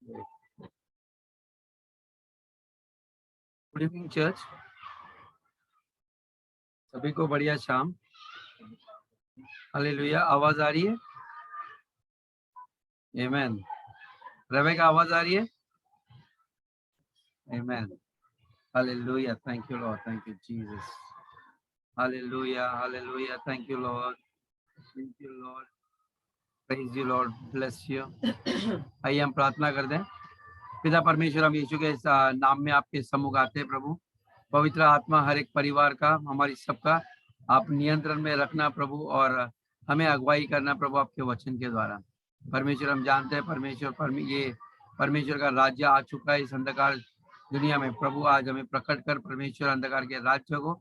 Good evening church, सभी को बढ़िया शाम। हालेलुया। आवाज आ रही है? आमेन। रेबेका आवाज आ रही है? Amen. Hallelujah. Thank you Lord, thank you Jesus. Hallelujah, hallelujah. Thank you Lord, thank you Lord, praise you Lord, bless you. आइए हम प्रार्थना कर दें। पिता परमेश्वर, हम यीशु के नाम में आपके सम्मुख आते हैं प्रभु। पवित्र आत्मा हर एक परिवार का, हमारी सबका आप नियंत्रण में रखना प्रभु, और हमें अगुवाई करना प्रभु आपके वचन के द्वारा। परमेश्वर, हम जानते हैं परमेश्वर ये परमेश्वर का राज्य आ चुका है इस अंधकार दुनिया में प्रभु। आज हमें प्रकट कर परमेश्वर अंधकार के राज्य को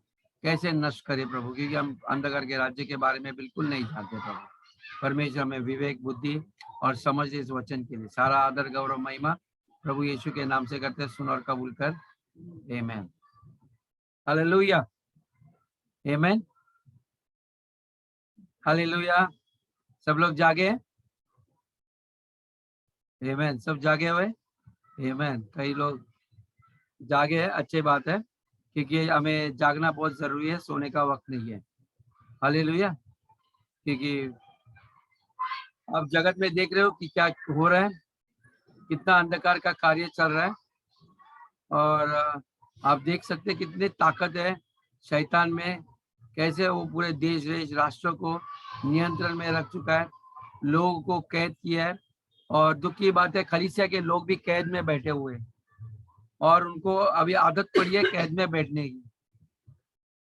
कैसे नष्ट करे प्रभु, क्योंकि हम अंधकार के राज्य के बारे में बिल्कुल नहीं जानते प्रभु। परमेश्वर हमें विवेक, बुद्धि और समझ इस वचन के लिए। सारा आदर, गौरव, महिमा प्रभु यीशु के नाम से करते, सुन और कबूल कर। आमेन। हालेलुया, आमेन, हालेलुया। सब लोग जागे? आमेन। सब जागे हुए? आमेन। कई लोग जागे हैं, अच्छी बात है, क्योंकि हमें जागना बहुत जरूरी है, सोने का वक्त नहीं है। हालेलुया। क्योंकि आप जगत में देख रहे हो कि क्या हो रहा है, कितना अंधकार का कार्य चल रहा है, और आप देख सकते हैं कितनी ताकत है शैतान में, कैसे वो पूरे देश राष्ट्रों को नियंत्रण में रख चुका है, लोगों को कैद किया है। और दुख की बात है, खलीसिया के लोग भी कैद में बैठे हुए हैं, और उनको अभी आदत पड़ी है कैद में बैठने की।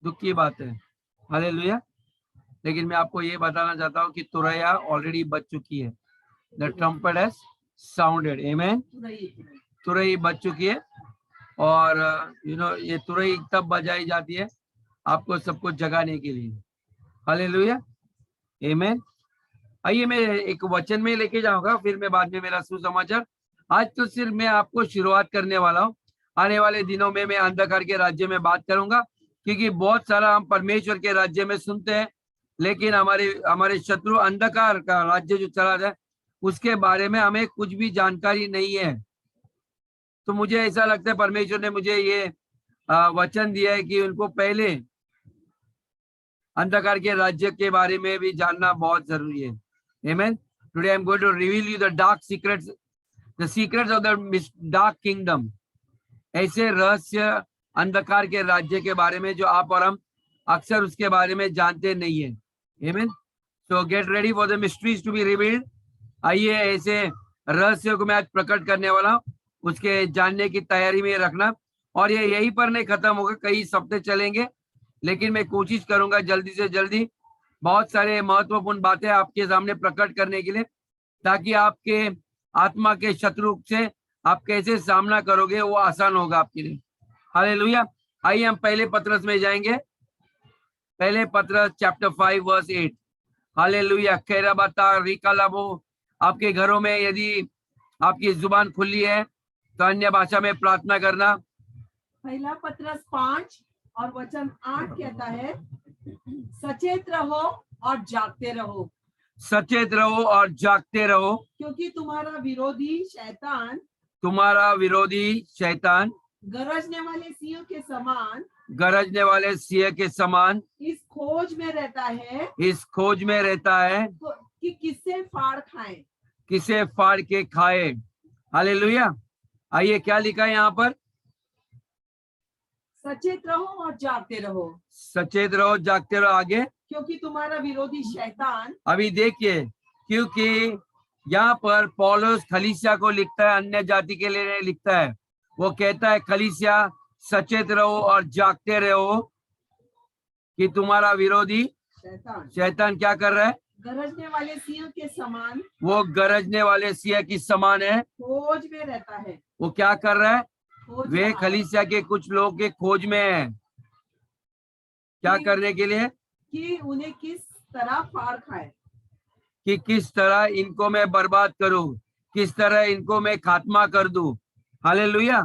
दुख की बात है। हालेलुया। लेकिन मैं आपको ये बताना चाहता हूँ कि तुरैया ऑलरेडी बज चुकी है। The trumpet has sounded. Amen. तुरई बज चुकी है, और ये तुरई तब बजाई जाती है आपको सबको जगाने के लिए। हालेलुया, आमेन। आइए मैं एक वचन में लेके जाऊंगा, फिर मैं बाद में मेरा सुसमाचार। आज तो सिर्फ मैं आपको शुरुआत करने वाला हूँ। आने वाले दिनों में मैं अंधकार के राज्य में बात करूंगा, क्योंकि बहुत सारा हम परमेश्वर के राज्य में सुनते हैं, लेकिन हमारे शत्रु अंधकार का राज्य जो चला जाए उसके बारे में हमें कुछ भी जानकारी नहीं है। तो मुझे ऐसा लगता है परमेश्वर ने मुझे ये वचन दिया है कि उनको पहले अंधकार के राज्य के बारे में भी जानना बहुत जरूरी है। Amen. Today I am going to reveal you the dark secrets, the secrets of the dark kingdom. ऐसे रहस्य अंधकार के राज्य के बारे में जो आप और हम अक्सर उसके बारे में जानते नहीं है। Amen. So get ready for the mysteries to be revealed. आइए ऐसे रहस्यों को मैं आज प्रकट करने वाला हूँ, उसके जानने की तैयारी में रखना। और ये यहीं पर नहीं खत्म होगा, कई सप्ताह चलेंगे, लेकिन मैं कोशिश करूंगा जल्दी से जल्दी बहुत सारे महत्वपूर्ण बातें आपके सामने प्रकट करने के लिए, ताकि आपके आत्मा के शत्रु से आप कैसे सामना करोगे वो आसान होगा आपके लिए। हालेलुया। आइए हम पहले पत्रस में जाएंगे। पहले पत्रस चैप्टर 5 वर्स 8। हालेलुया। खैरा बता रिका लाबो। आपके घरों में यदि आपकी जुबान खुली है तो अन्य भाषा में प्रार्थना करना। पहला पत्रस 5 और वचन 8 कहता है, सचेत रहो और जागते रहो। सचेत रहो और जागते रहो, क्योंकि तुम्हारा विरोधी शैतान गरजने वाले सिंह के समान इस खोज में रहता है कि किसे फाड़ के खाए। हालेलुया। आइए क्या लिखा है यहाँ पर? सचेत रहो और जागते रहो। सचेत रहो, जागते रहो। आगे, क्योंकि तुम्हारा विरोधी शैतान। अभी देखिए, क्योंकि यहाँ पर पौलुस खलीसिया को लिखता है, अन्य जाति के लिए लिखता है। वो कहता है खलीसिया सचेत रहो और जागते रहो कि तुम्हारा विरोधी शैतान क्या कर रहा है? गरजने वाले सिंह के समान। वो गरजने वाले सिंह की समान है, खोज में रहता है। वो क्या कर रहा है? वे खलीसिया के कुछ लोग के खोज में है। क्या करने के लिए? कि उन्हें किस तरह फाड़ खाए, कि किस तरह इनको मैं बर्बाद करूं, किस तरह इनको मैं खात्मा कर दूं। हालेलुया।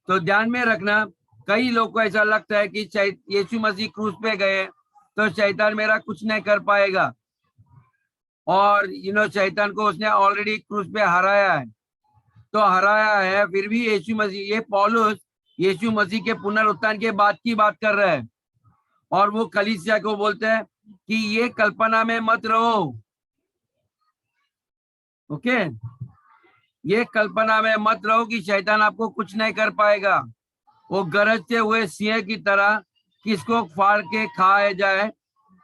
तो ध्यान में रखना, कई लोग को ऐसा लगता है कि यीशु मसीह क्रूस पे गए तो शैतान मेरा कुछ नहीं कर पाएगा, और शैतान को उसने ऑलरेडी क्रूस पे हराया है। तो हराया है, फिर भी यीशु मसीह, ये पौलुस यीशु मसीह के पुनरुत्थान के बाद की बात कर रहा है, और वो कलीसिया को बोलते हैं कि ये कल्पना में मत रहो। ओके, ये कल्पना में मत रहो कि शैतान आपको कुछ नहीं कर पाएगा। वो गरजते हुए सिंह की तरह किसको फाड़ के खाया जाए,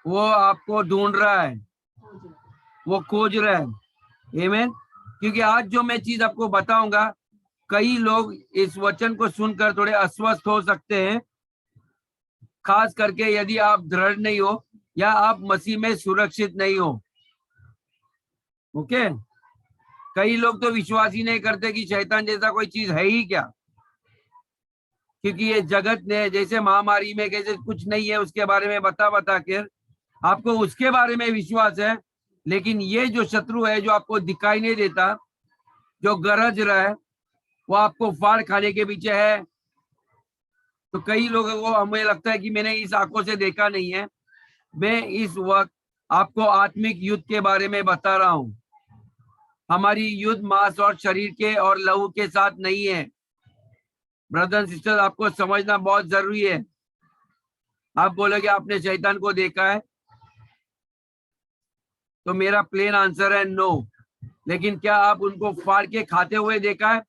वो आपको ढूंढ रहा है, वो खोज रहा है। आमीन। क्योंकि आज जो मैं चीज आपको बताऊंगा, कई लोग इस वचन को सुनकर थोड़े अस्वस्थ हो सकते हैं, खास करके यदि आप दृढ़ नहीं हो या आप मसीह में सुरक्षित नहीं हो। ओके, कई लोग तो विश्वास ही नहीं करते कि शैतान जैसा कोई चीज है ही क्या, क्योंकि ये जगत ने जैसे महामारी में कैसे कुछ नहीं है उसके बारे में बता कर आपको उसके बारे में विश्वास है, लेकिन ये जो शत्रु है जो आपको दिखाई नहीं देता, जो गरज रहा है, वो आपको फाड़ खाने के पीछे है। तो कई लोगों को हमें लगता है कि मैंने इस आंखों से देखा नहीं है। मैं इस वक्त आपको आत्मिक युद्ध के बारे में बता रहा हूं। हमारी युद्ध मांस और शरीर के और लहू के साथ नहीं है। ब्रदर सिस्टर, आपको समझना बहुत जरूरी है। आप बोलोगे आपने शैतान को देखा है, तो मेरा प्लेन आंसर है नो। लेकिन क्या आप उनको फाड़ के खाते हुए देखा है?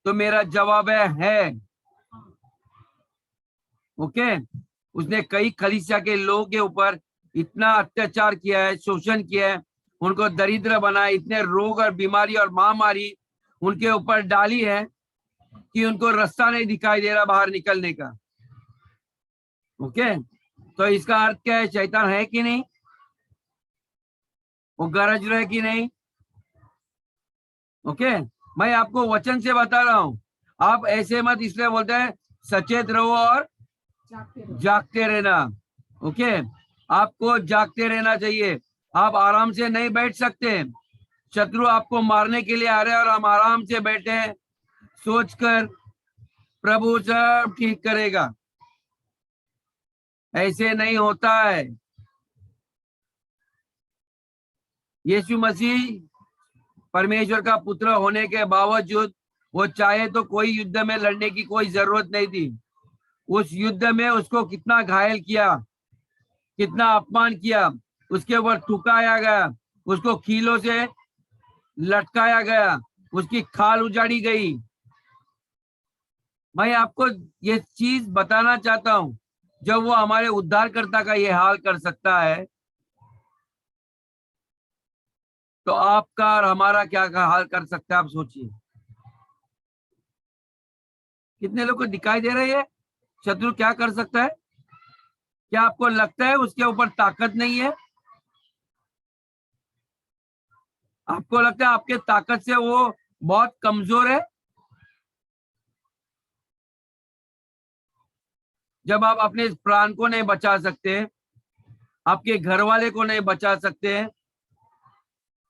तो मेरा जवाब है। ओके, उसने कई कलीसिया के लोगों के ऊपर इतना अत्याचार किया है, शोषण किया है, उनको दरिद्र बनाया, इतने रोग और बीमारी और महामारी उनके ऊपर डाली है कि उनको रास्ता नहीं दिखाई दे रहा बाहर निकलने का। ओके, तो इसका अर्थ क्या है? शैतान है कि नहीं? वो गरज रहे कि नहीं? ओके, मैं आपको वचन से बता रहा हूं। आप ऐसे मत, इसलिए बोलते हैं सचेत रहो और जागते रहना। ओके, आपको जागते रहना चाहिए। आप आराम से नहीं बैठ सकते। शत्रु आपको मारने के लिए आ रहे हैं और हम आराम से बैठे हैं सोचकर प्रभु सब ठीक करेगा। ऐसे नहीं होता है। यीशु मसीह परमेश्वर का पुत्र होने के बावजूद वो चाहे तो कोई युद्ध में लड़ने की कोई जरूरत नहीं थी। उस युद्ध में उसको कितना घायल किया, कितना अपमान किया, उसके ऊपर थुकाया गया, उसको कीलों से लटकाया गया, उसकी खाल उजाड़ी गई। मैं आपको ये चीज बताना चाहता हूं, जब वो हमारे उद्धारकर्ता का ये हाल कर सकता है, तो आपका और हमारा क्या हाल कर सकता है? आप सोचिए। कितने लोग को दिखाई दे रही है शत्रु क्या कर सकता है? क्या आपको लगता है उसके ऊपर ताकत नहीं है? आपको लगता है आपके ताकत से वो बहुत कमजोर है? जब आप अपने प्राण को नहीं बचा सकते, आपके घर वाले को नहीं बचा सकते हैं,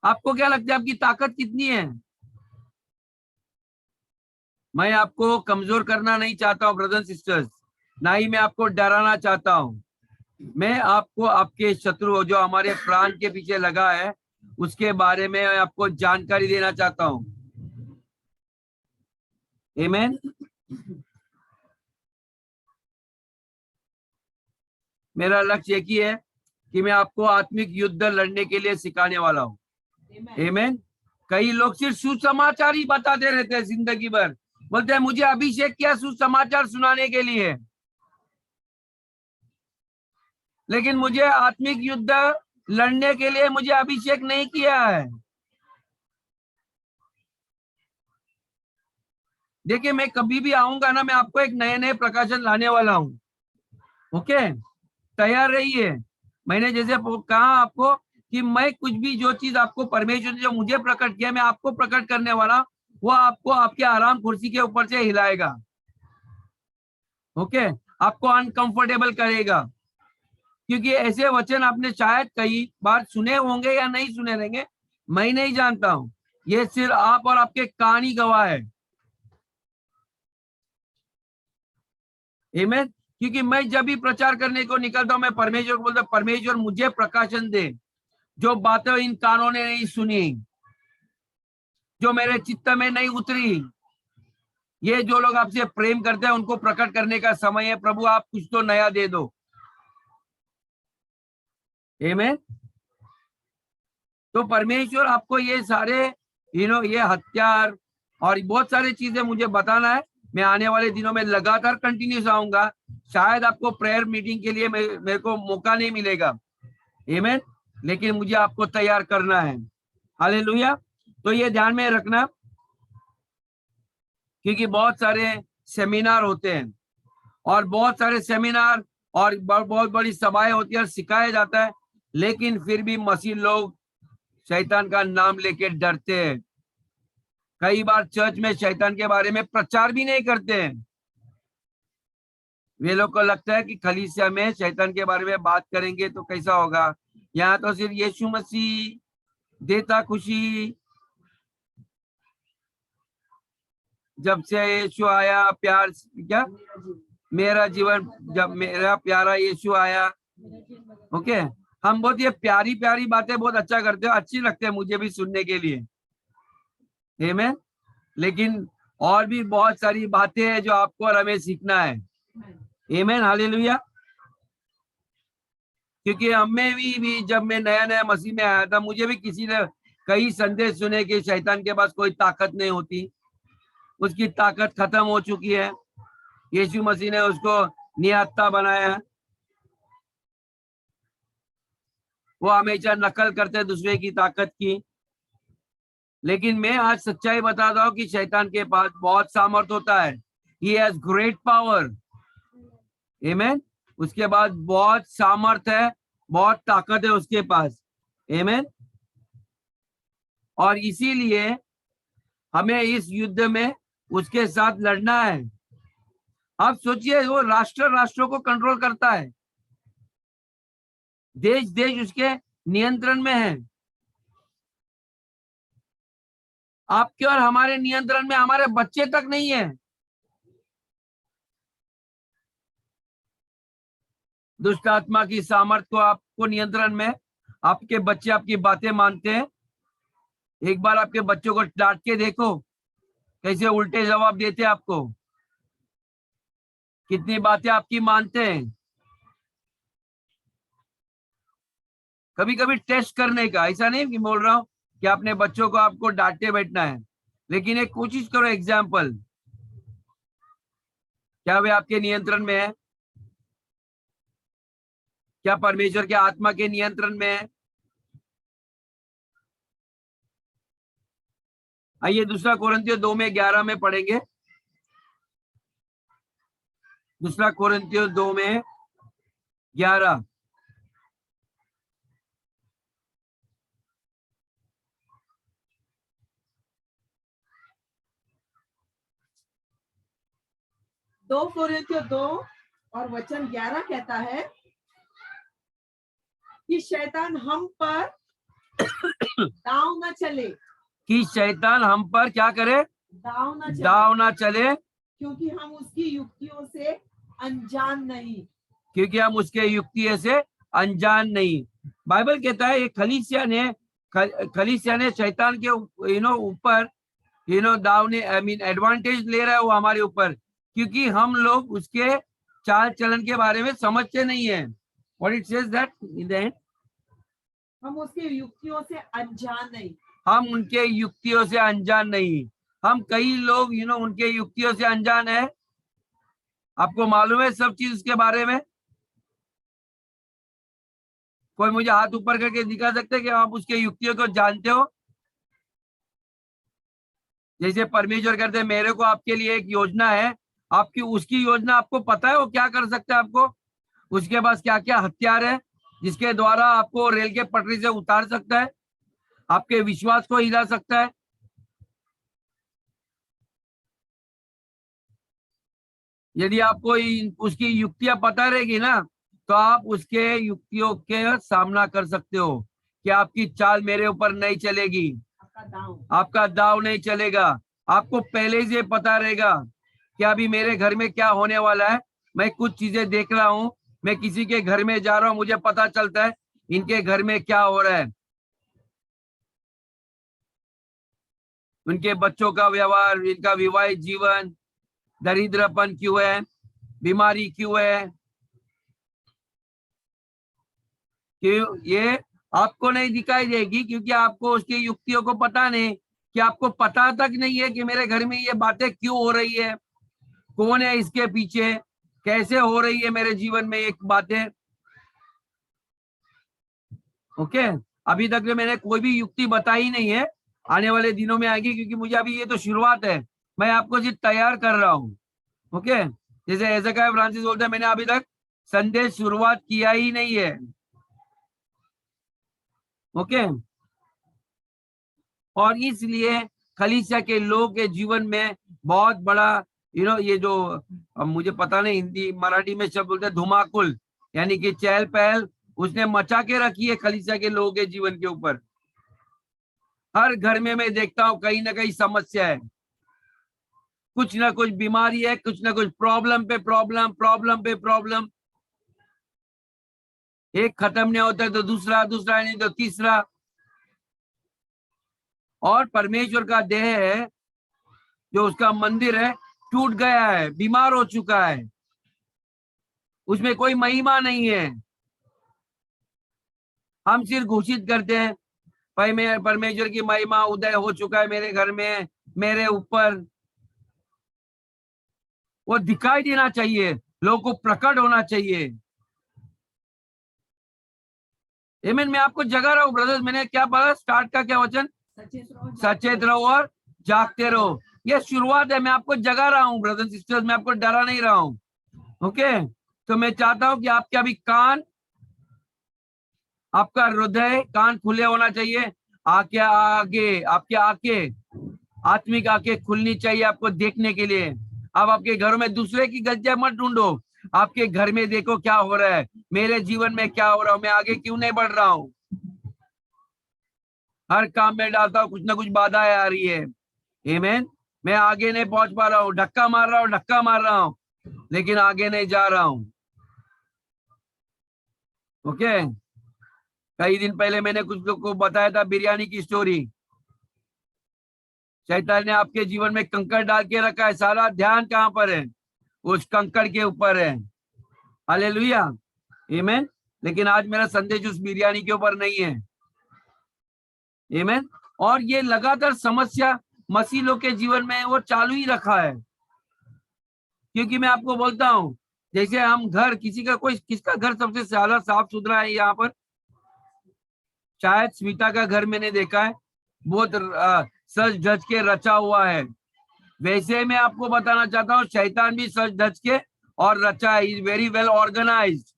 आपको क्या लगता है आपकी ताकत कितनी है? मैं आपको कमजोर करना नहीं चाहता हूं ब्रदर सिस्टर्स, ना ही मैं आपको डराना चाहता हूं। मैं आपको आपके शत्रु जो हमारे प्राण के पीछे लगा है उसके बारे में आपको जानकारी देना चाहता हूं। आमीन। मेरा लक्ष्य एक ही है कि मैं आपको आत्मिक युद्ध लड़ने के लिए सिखाने वाला हूं। आमीन। कई लोग सिर्फ सुसमाचार ही बताते रहते हैं जिंदगी भर, बोलते हैं मुझे अभिषेक किया सुसमाचार सुनाने के लिए, लेकिन मुझे आत्मिक युद्ध लड़ने के लिए मुझे अभिषेक नहीं किया है। देखिए, मैं कभी भी आऊंगा ना, मैं आपको एक नए नए प्रकाशन लाने वाला हूं। ओके, तैयार रहिए। मैंने जैसे कहा आपको कि मैं कुछ भी जो चीज आपको परमेश्वर ने जो मुझे प्रकट किया मैं आपको प्रकट करने वाला, वो आपको आपके आराम कुर्सी के ऊपर से हिलाएगा। ओके, आपको अनकंफर्टेबल करेगा, क्योंकि ऐसे वचन आपने शायद कई बार सुने होंगे या नहीं सुने रहेंगे, मैं नहीं जानता हूं। ये सिर्फ आप और आपके कान ही गवाह है। आमीन। क्योंकि मैं जब भी प्रचार करने को निकलता हूं, मैं परमेश्वर को बोलता हूं परमेश्वर मुझे प्रकाशन दे, जो बातें इन कानों ने नहीं सुनी, जो मेरे चित्त में नहीं उतरी, ये जो लोग आपसे प्रेम करते हैं उनको प्रकट करने का समय है। प्रभु आप कुछ तो नया दे दो। आमीन। तो परमेश्वर आपको ये सारे ये हथियार और बहुत सारी चीजें मुझे बताना है। मैं आने वाले दिनों में लगातार कंटिन्यूस आऊंगा। शायद आपको प्रेयर मीटिंग के लिए मेरे को मौका नहीं मिलेगा। आमीन। लेकिन मुझे आपको तैयार करना है। हालेलुया। तो ये ध्यान में रखना, क्योंकि बहुत सारे सेमिनार होते हैं और बहुत सारे सेमिनार और बहुत बड़ी सभाएं होती है और सिखाया जाता है, लेकिन फिर भी मसीह लोग शैतान का नाम लेके डरते हैं। कई बार चर्च में शैतान के बारे में प्रचार भी नहीं करते हैं। वे लोग को लगता है कि कलीसिया में शैतान के बारे में बात करेंगे तो कैसा होगा। यहाँ तो सिर्फ यीशु मसीह देता खुशी, जब से यीशु आया प्यार, क्या मेरा जीवन, जब मेरा प्यारा यीशु आया। ओके, हम बहुत ये प्यारी प्यारी बातें बहुत अच्छा करते हो, अच्छी लगते हैं मुझे भी सुनने के लिए। आमीन। लेकिन और भी बहुत सारी बातें हैं जो आपको और हमें सीखना है। आमीन। हालेलुया। क्योंकि हमें भी जब मैं नया नया मसीह में आया था, मुझे भी किसी ने कई संदेश सुने कि शैतान के पास कोई ताकत नहीं होती, उसकी ताकत खत्म हो चुकी है, यीशु मसीह ने उसको निहत्था बनाया। वो हमेशा नकल करते दूसरे की ताकत की। लेकिन मैं आज सच्चाई बताता हूँ कि शैतान के पास बहुत सामर्थ होता है। He has great power. Amen. उसके बाद बहुत सामर्थ है, बहुत ताकत है उसके पास। Amen. और इसीलिए हमें इस युद्ध में उसके साथ लड़ना है। आप सोचिए, वो राष्ट्रों को कंट्रोल करता है, देश देश उसके नियंत्रण में है। आपके और हमारे नियंत्रण में हमारे बच्चे तक नहीं है। दुष्ट आत्मा की सामर्थ को आपको नियंत्रण में, आपके बच्चे आपकी बातें मानते हैं। एक बार आपके बच्चों को डांट के देखो कैसे उल्टे जवाब देते हैं आपको, कितनी बातें आपकी मानते हैं। कभी कभी टेस्ट करने का, ऐसा नहीं कि बोल रहा हूं कि अपने बच्चों को आपको डांटे बैठना है, लेकिन एक कोशिश करो एग्जाम्पल, क्या वे आपके नियंत्रण में है? क्या परमेश्वर के आत्मा के नियंत्रण में है? आइए दूसरा कोरिन्थियों 2:11 में पढ़ेंगे। दूसरा कोरिन्थियों 2:11। दो कोरिन्थियों 2 और वचन 11 कहता है कि शैतान हम पर दाव न चले। कि शैतान हम पर क्या करे? दाव ना चले, क्योंकि हम उसकी युक्तियों से अनजान नहीं। क्योंकि हम उसके युक्तियों से अनजान नहीं। बाइबल कहता है खलीसिया ने शैतान के ऊपर दाव ने एडवांटेज ले रहा है वो हमारे ऊपर, क्योंकि हम लोग उसके चाल चलन के बारे में समझते नहीं है। What it says that in the end, हम उसके युक्तियों से अनजान नहीं। हम उनके युक्तियों से अनजान नहीं। हम कई लोग उनके युक्तियों से अनजान है। आपको मालूम है सब चीज उसके बारे में? कोई मुझे हाथ ऊपर करके दिखा सकते हैं कि आप उसके युक्तियों को जानते हो? जैसे परमेश्वर कहते हैं मेरे को आपके लिए एक योजना है, आपकी उसकी योजना आपको पता है वो क्या कर सकता है? आपको उसके पास क्या क्या हथियार है जिसके द्वारा आपको रेल के पटरी से उतार सकता है, आपके विश्वास को हिला सकता है। यदि आपको उसकी युक्तियां पता रहेगी ना, तो आप उसके युक्तियों के सामना कर सकते हो कि आपकी चाल मेरे ऊपर नहीं चलेगी, आपका दाव नहीं चलेगा। आपको पहले से पता रहेगा कि अभी मेरे घर में क्या होने वाला है। मैं कुछ चीजें देख रहा हूँ, मैं किसी के घर में जा रहा हूँ, मुझे पता चलता है इनके घर में क्या हो रहा है, उनके बच्चों का व्यवहार, इनका विवाहित जीवन, दरिद्रपन क्यों है, बीमारी क्यों है, क्यों ये आपको नहीं दिखाई देगी, क्योंकि आपको उसकी युक्तियों को पता नहीं, कि आपको पता तक नहीं है कि मेरे घर में ये बातें क्यों हो रही है, कौन है इसके पीछे, कैसे हो रही है मेरे जीवन में एक बातें। ओके, अभी तक तो मैंने कोई भी युक्ति बताई नहीं है, आने वाले दिनों में आएगी, क्योंकि मुझे अभी ये तो शुरुआत है, मैं आपको सिर्फ तैयार कर रहा हूँ। ओके, जैसे हेजेकिय्याह फ्रांसिस बोलते हैं, मैंने अभी तक संदेश शुरुआत किया ही नहीं है। ओके, और इसलिए कलीसिया के लोगों के जीवन में बहुत बड़ा ये जो अब मुझे पता नहीं हिंदी मराठी में शब्द बोलते हैं धुमाकुल, यानी कि चहल पहल उसने मचा के रखी है कलीसिया के लोगों के जीवन के ऊपर। हर घर में मैं देखता हूँ कहीं ना कहीं समस्या है, कुछ ना कुछ बीमारी है, कुछ ना कुछ प्रॉब्लम पे प्रॉब्लम, प्रॉब्लम पे प्रॉब्लम, एक खत्म नहीं होता तो दूसरा, दूसरा नहीं तो तीसरा। और परमेश्वर का देह है, जो उसका मंदिर है, टूट गया है, बीमार हो चुका है, उसमें कोई महिमा नहीं है। हम सिर्फ घोषित करते हैं परमेश्वर की महिमा उदय हो चुका है मेरे घर में, मेरे ऊपर। वो दिखाई देना चाहिए, लोगों को प्रकट होना चाहिए। आमीन। मैं आपको जगा रहा हूँ ब्रदर्स, मैंने क्या पढ़ा स्टार्ट का क्या वचन, सचेत रहो और जागते रहो। ये शुरुआत है, मैं आपको जगा रहा हूँ ब्रदर्स सिस्टर्स, मैं आपको डरा नहीं रहा हूँ। ओके, तो मैं चाहता हूं कि आपके अभी कान, आपका हृदय, कान खुले होना चाहिए, आके आगे आपके आंखें, आत्मिक आंखें खुलनी चाहिए आपको देखने के लिए। अब आपके घरों में दूसरे की गलतियां मत ढूंढो, आपके घर में देखो क्या हो रहा है, मेरे जीवन में क्या हो रहा है, मैं आगे क्यों नहीं बढ़ रहा हूँ। हर काम में डालता हूँ कुछ ना कुछ बाधाएं आ रही है। आमीन। मैं आगे नहीं पहुंच पा रहा हूँ, धक्का मार रहा हूँ, धक्का मार रहा हूँ, लेकिन आगे नहीं जा रहा हूँ। ओके, कई दिन पहले मैंने कुछ लोग को बताया था बिरयानी की स्टोरी। शैतान ने आपके जीवन में कंकड़ डाल के रखा है, सारा ध्यान कहां पर है, उस कंकड़ के ऊपर है। हालेलुया, आमीन। लेकिन आज मेरा संदेश उस बिरयानी के ऊपर नहीं है। आमीन। और ये लगातार समस्या मसीह लोग के जीवन में वो चालू ही रखा है, क्योंकि मैं आपको बोलता हूं, जैसे हम घर, किसी का कोई, किसका घर सबसे ज्यादा साफ सुथरा है यहाँ पर, शायद स्मिता का घर मैंने देखा है, बहुत सज धज के रचा हुआ है। वैसे मैं आपको बताना चाहता हूँ, शैतान भी सज धज के और रचा है, is very well organised.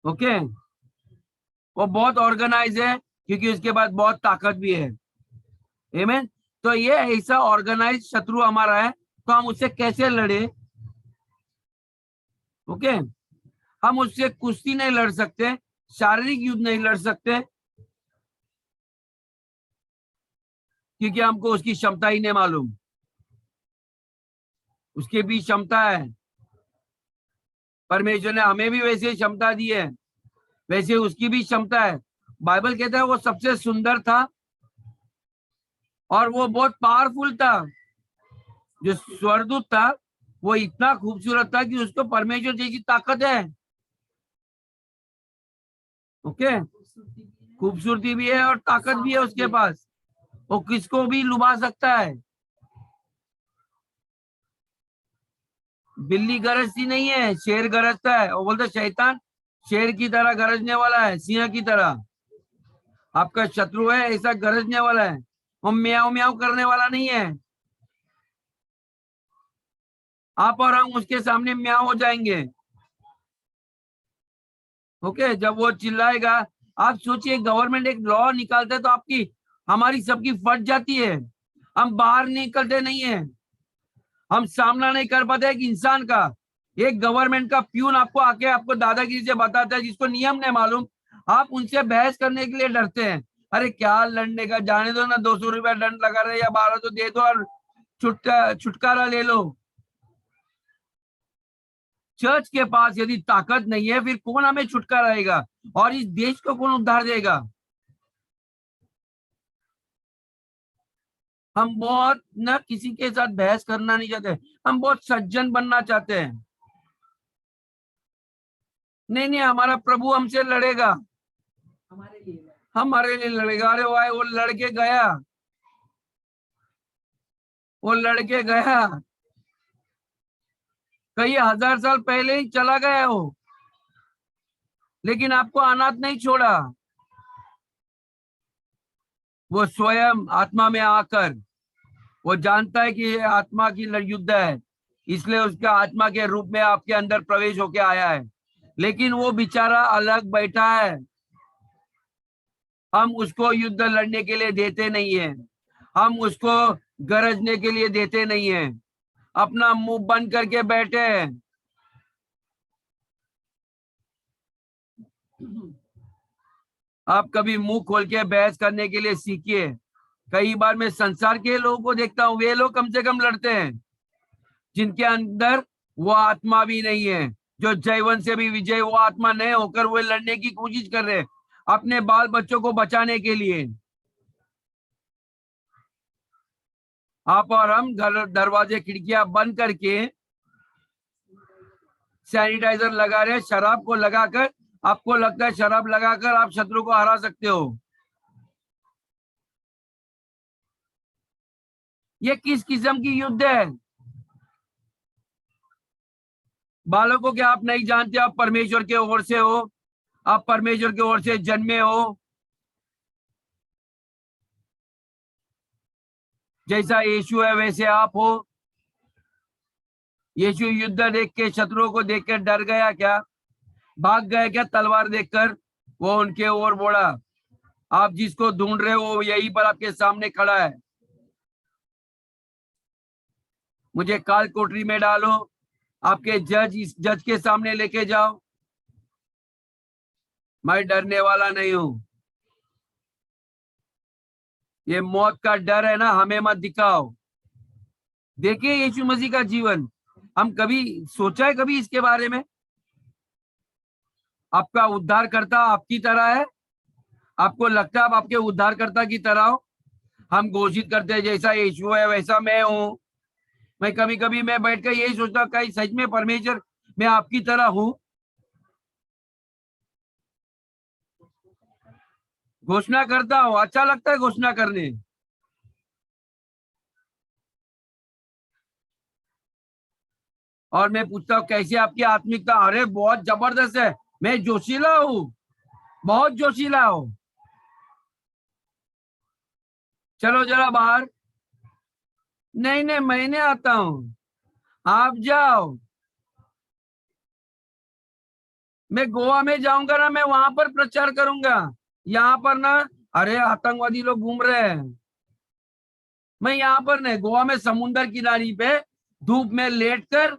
Okay, वो बहुत ऑर्गेनाइज है, क्योंकि उसके बाद बहुत ताकत भी है। आमीन। तो ये ऐसा ऑर्गेनाइज शत्रु हमारा है, तो हम उससे कैसे लड़े। ओके, हम उससे कुश्ती नहीं लड़ सकते, शारीरिक युद्ध नहीं लड़ सकते, क्योंकि हमको उसकी क्षमता ही नहीं मालूम। उसकी भी क्षमता है, परमेश्वर ने हमें भी वैसे क्षमता दी है, वैसे उसकी भी क्षमता है। बाइबल कहता है वो सबसे सुंदर था और वो बहुत पावरफुल था। जो स्वर्गदूत था वो इतना खूबसूरत था कि उसको परमेश्वर जैसी ताकत है। ओके, खूबसूरती भी है और ताकत भी है उसके पास, वो किसको भी लुभा सकता है। बिल्ली गरजती नहीं है, शेर गरजता है। वो बोलते शैतान शेर की तरह गरजने वाला है, सिंह की तरह। आपका शत्रु है, ऐसा गरजने वाला है, वो म्याऊ म्याऊ करने वाला नहीं है। आप और हम उसके सामने म्याऊ हो जाएंगे। ओके, जब वो चिल्लाएगा, आप सोचिए गवर्नमेंट एक लॉ निकालता है तो आपकी, हमारी सबकी फट जाती है, हम बाहर निकलते नहीं है, हम सामना नहीं कर पाते एक इंसान का। एक गवर्नमेंट का प्यून आपको आके आपको दादागिरी से बताता है, जिसको नियम नहीं मालूम, आप उनसे बहस करने के लिए डरते हैं। अरे क्या लड़ने का, जाने दो ना, 200 रुपया दंड लगा रहे या 1200 दे दो और छुटकारा ले लो। चर्च के पास यदि ताकत नहीं है, फिर कौन हमें छुटकारा देगा और इस देश को कौन उद्धार देगा। हम बहुत ना किसी के साथ बहस करना नहीं चाहते, हम बहुत सज्जन बनना चाहते हैं। नहीं नहीं, हमारा प्रभु हमसे लड़ेगा, हमारे लिए लड़ेगा। अरे भाई वो लड़के गया, वो लड़के गया, कई हजार साल पहले ही चला गया वो, लेकिन आपको अनाथ नहीं छोड़ा। वो स्वयं आत्मा में आकर, वो जानता है कि ये आत्मा की युद्ध है, इसलिए उसका आत्मा के रूप में आपके अंदर प्रवेश होके आया है। लेकिन वो बेचारा अलग बैठा है, हम उसको युद्ध लड़ने के लिए देते नहीं है, हम उसको गरजने के लिए देते नहीं है, अपना मुंह बंद करके बैठे हैं। आप कभी मुंह खोल के बहस करने के लिए सीखिए। कई बार मैं संसार के लोगों को देखता हूँ, वे लोग कम से कम लड़ते हैं, जिनके अंदर वो आत्मा भी नहीं है, जो जयवंत से भी विजय वो आत्मा नहीं होकर वो लड़ने की कोशिश कर रहे हैं अपने बाल बच्चों को बचाने के लिए। आप और हम घर दरवाजे खिड़कियां बंद करके सैनिटाइजर लगा रहे हैं, शराब को लगाकर, आपको लगता है शराब लगाकर आप शत्रु को हरा सकते हो। ये किस किस्म की युद्ध है? बालकों के आप नहीं जानते आप परमेश्वर के ओर से हो, आप परमेश्वर की ओर से जन्मे हो। जैसा यीशु है वैसे आप हो। यीशु युद्ध देख के, शत्रुओं को देख कर डर गया क्या? भाग गया क्या तलवार देखकर? वो उनके ओर बोला, आप जिसको ढूंढ रहे हो वो यहीं पर आपके सामने खड़ा है, मुझे काल कोठरी में डालो, आपके जज इस जज के सामने लेके जाओ। मैं डरने वाला नहीं हूं। ये मौत का डर है ना, हमें मत दिखाओ। देखिए यीशु मसीह का जीवन, हम कभी सोचा है कभी इसके बारे में? आपका उद्धारकर्ता आपकी तरह है? आपको लगता है आप आपके उद्धारकर्ता की तरह हो? हम घोषित करते हैं जैसा यीशु है वैसा मैं हूं। मैं कभी कभी मैं बैठकर यही सोचता हूँ, कहीं सच में परमेश्वर मैं आपकी तरह हूं? घोषणा करता हूँ, अच्छा लगता है घोषणा करने। और मैं पूछता हूँ कैसे आपकी आत्मिकता? अरे बहुत जबरदस्त है, मैं जोशीला हूँ, बहुत जोशीला हूँ। चलो जरा बाहर। नहीं नहीं, मैं नहीं आता हूँ, आप जाओ। मैं गोवा में जाऊंगा ना, मैं वहां पर प्रचार करूंगा। यहाँ पर ना, अरे आतंकवादी लोग घूम रहे हैं। मैं यहाँ पर नहीं, गोवा में समुद्र किनारे पे धूप में लेटकर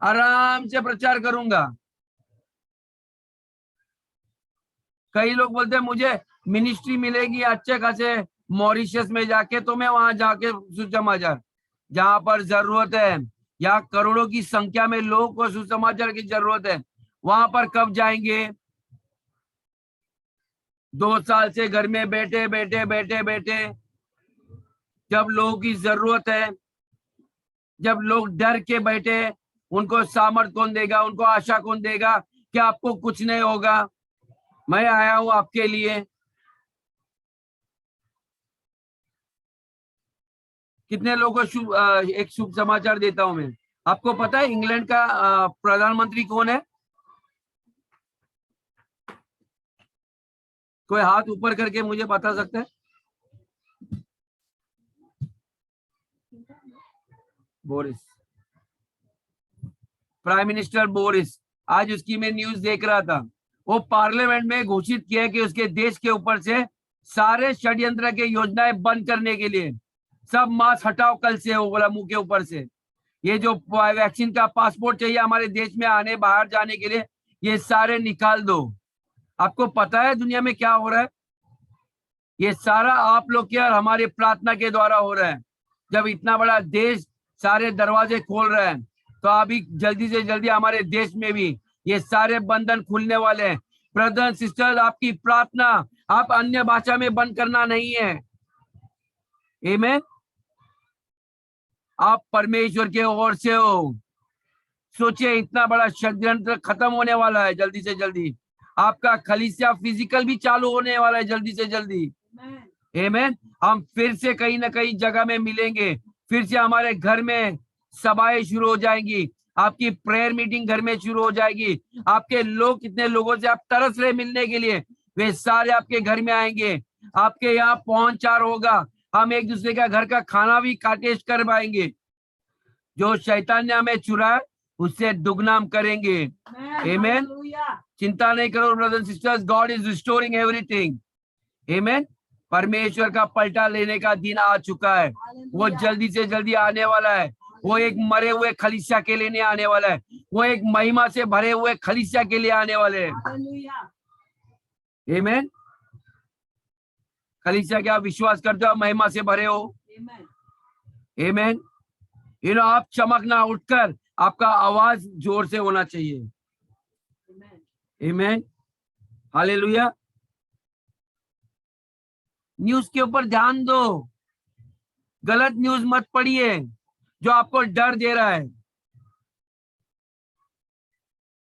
आराम से प्रचार करूंगा। कई लोग बोलते हैं मुझे मिनिस्ट्री मिलेगी अच्छे खासे मॉरिशस में जाके, तो मैं वहां जाके सुसमाचार, जहां पर जरूरत है, या करोड़ों की संख्या में लोगों को सुसमाचार की जरूरत है, वहां पर कब जाएंगे? 2 साल से घर में बैठे बैठे बैठे बैठे, जब लोगों की जरूरत है, जब लोग डर के बैठे, उनको सामर्थ कौन देगा, उनको आशा कौन देगा कि आपको कुछ नहीं होगा? मैं आया हूं आपके लिए। कितने लोगों को एक शुभ समाचार देता हूं मैं। आपको पता है इंग्लैंड का प्रधानमंत्री कौन है? कोई हाथ ऊपर करके मुझे बता सकता है? Boris, prime minister Boris. आज उसकी मैं न्यूज देख रहा था, वो पार्लियामेंट में घोषित किया कि उसके देश के ऊपर से सारे षड्यंत्र के योजनाएं बंद करने के लिए सब मास्क हटाओ कल से, वो बोला मुंह के ऊपर से। ये जो वैक्सीन का पासपोर्ट चाहिए हमारे देश में आने बाहर जाने के लिए, ये सारे निकाल दो। आपको पता है दुनिया में क्या हो रहा है? ये सारा आप लोग के और हमारे प्रार्थना के द्वारा हो रहा है। जब इतना बड़ा देश सारे दरवाजे खोल रहे हैं, तो अभी जल्दी से जल्दी हमारे देश में भी ये सारे बंधन खुलने वाले हैं। ब्रदर सिस्टर, आपकी प्रार्थना आप अन्य भाषा में बंद करना नहीं है। आमीन। आप परमेश्वर के ओर से हो। सोचिए, इतना बड़ा षड्यंत्र खत्म होने वाला है जल्दी से जल्दी। आपका कलीसिया फिजिकल भी चालू होने वाला है जल्दी से जल्दी। आमीन। हम फिर से कहीं ना कहीं जगह में मिलेंगे। फिर से हमारे घर में सभाएं शुरू हो जाएंगी। आपकी प्रेयर मीटिंग घर में शुरू हो जाएगी। आपके लोग, कितने लोगों से आप तरस रहे मिलने के लिए, वे सारे आपके घर में आएंगे। आपके यहाँ पहुंचार होगा। हम एक दूसरे का घर का खाना भी टेस्ट कर पाएंगे। जो शैतान ने हमें चुराया उससे दुगना हम करेंगे। आमीन। चिंता नहीं करो brothers sisters, God is restoring everything. आमीन। परमेश्वर का पलटा लेने का दिन आ चुका है। वो जल्दी से जल्दी आने वाला है। वो एक मरे हुए खलीसिया के लिए नहीं आने वाला है, वो एक महिमा से भरे हुए खलीसिया के लिए आने वाले हैं। आमीन। खलीसिया क्या आप विश्वास करते हो आप महिमा से भरे हो? आमीन। आप चमकना, उठकर आपका आवाज जोर से होना चाहिए। आमीन। हालेलुया। न्यूज के ऊपर ध्यान दो, गलत न्यूज मत पढ़िए जो आपको डर दे रहा है।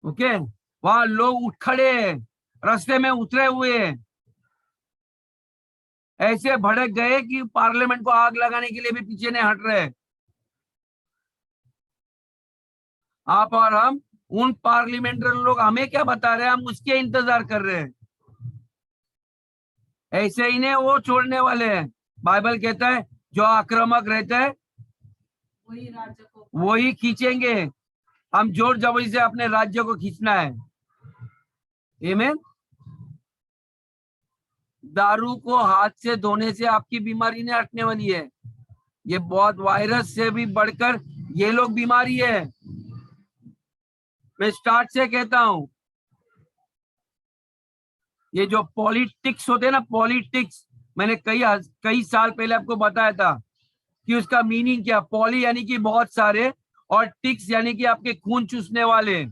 ओके, वहां लोग उठ खड़े हैं, रास्ते में उतरे हुए हैं, ऐसे भड़क गए कि पार्लियामेंट को आग लगाने के लिए भी पीछे नहीं हट रहे। आप और हम, उन पार्लियामेंट्री लोग हमें क्या बता रहे हैं, हम उसके इंतजार कर रहे हैं। ऐसे ही नहीं वो छोड़ने वाले हैं। बाइबल कहता है जो आक्रामक रहता है वही राज्य को, वही खींचेंगे। हम जोर जबरदस्ती से अपने राज्य को खींचना है। आमीन। दारू को हाथ से धोने से आपकी बीमारी नहीं हटने वाली है। ये बहुत वायरस से भी बढ़कर ये लोग बीमारी है। मैं स्टार्ट से कहता हूं, ये जो पॉलिटिक्स होते हैं ना, पॉलिटिक्स, मैंने कई साल पहले आपको बताया था कि उसका मीनिंग क्या। पॉली यानी कि बहुत सारे, और टिक्स यानी कि आपके खून चूसने वाले।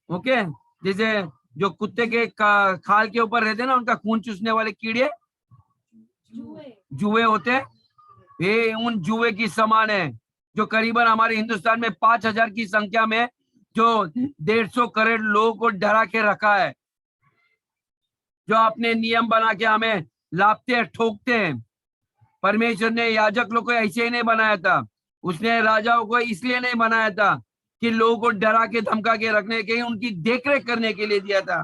ओके, जैसे जो कुत्ते के खाल के ऊपर रहते हैं ना, उनका खून चूसने वाले कीड़े जुए होते हैं। ये उन जुए की समान है जो करीबन हमारे हिंदुस्तान में 5,000 की संख्या में जो 150 करोड़ लोगों को डरा के रखा है, जो अपने नियम बना के हमें लापते ठोकते हैं। परमेश्वर ने याजक लोग को ऐसे ही नहीं बनाया था। उसने राजाओं को इसलिए नहीं बनाया था कि लोगों को डरा के धमका के रखने के, उनकी देखरेख करने के लिए दिया था।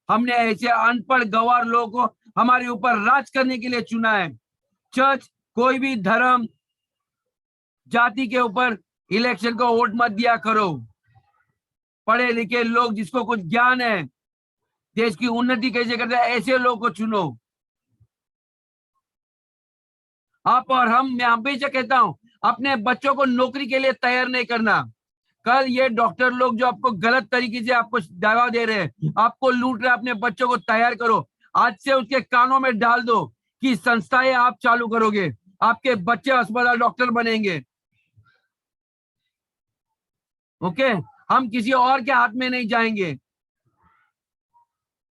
हमने ऐसे अनपढ़ गवार लोगों को हमारे ऊपर राज करने के लिए चुना है। चर्च, कोई भी धर्म जाति के ऊपर इलेक्शन को वोट मत दिया करो। पढ़े लिखे लोग, जिसको कुछ ज्ञान है, देश की उन्नति कैसे करते हैं, ऐसे लोगों को चुनो। आप और हम, मैं हमेशा कहता हूं, अपने बच्चों को नौकरी के लिए तैयार नहीं करना। कल ये डॉक्टर लोग जो आपको गलत तरीके से आपको दवा दे रहे हैं, आपको लूट रहे हैं, अपने बच्चों को तैयार करो। आज से उसके कानों में डाल दो कि संस्थाएं आप चालू करोगे, आपके बच्चे अस्पताल डॉक्टर बनेंगे। ओके, हम किसी और के हाथ में नहीं जाएंगे,